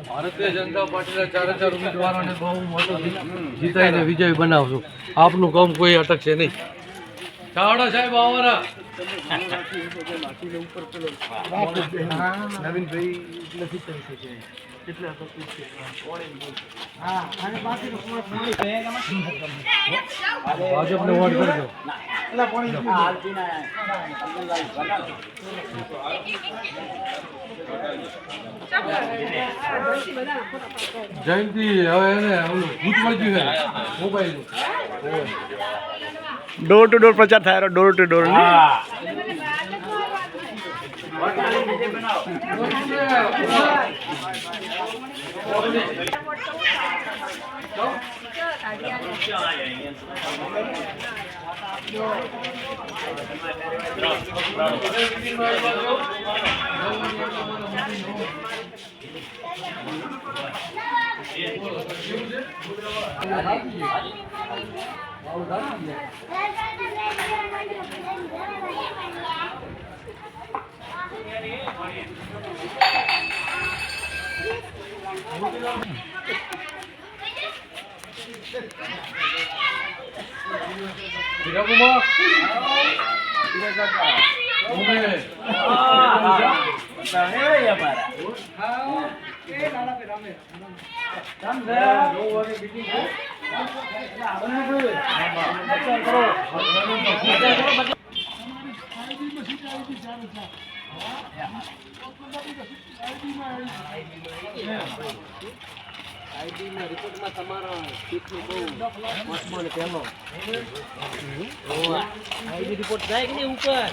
ભારતીય જનતા પાર્ટીના 4 ઉમેદવારોને બહુ મોટો જીતાઈને વિજય બનાવશું. આપનું કામ કોઈ અટકશે નહીં. ચાવડા સાહેબ આવારા નવીનભાઈ નથી કરી શકે કેટલા તકલીફ છે. ભાજપને વોટ કરજો. જયંતિ હવે એને ભૂત વળગ્યું છે મોબાઈલ ડોર ટુ ડોર પ્રચાર થાય ડોર ટુ ડોર રિપોર્ટમાં તમારા સીટનું બહુ મસ્ત પહેલો આઈડી રિપોર્ટ જાય કે નહીં ઉપર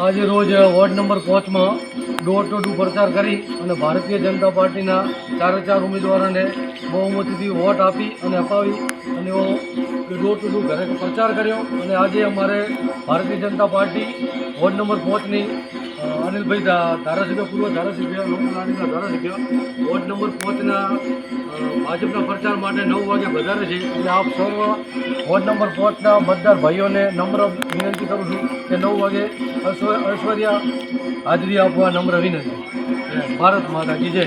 આજે રોજ વોર્ડ નંબર 5 માં ડોર ટુ ડોર પ્રચાર કરી અને ભારતીય જનતા પાર્ટીના 4 ઉમેદવારોને બહુમતીથી વોટ આપી અને અપાવી અને ડોર ટુ ડોર ઘરે પ્રચાર કર્યો. અને આજે અમારે Bharatiya Janata party ward number 5ની અનિલભાઈ ધારાસભ્ય પૂર્વ ધારાસભ્ય લોકલાડીના ધારાસભ્ય વોર્ડ નંબર 5ના ભાજપના પ્રચાર માટે 9 વાગે વધારે છે. એટલે આપ સર્વ વોર્ડ નંબર 5ના મતદાર ભાઈઓને નમ્ર વિનંતી કરું છું કે 9 વાગે ઐશ્વર્યા હાજરી આપવા નમ્ર વિનંતી. ભારત માતા કી જય.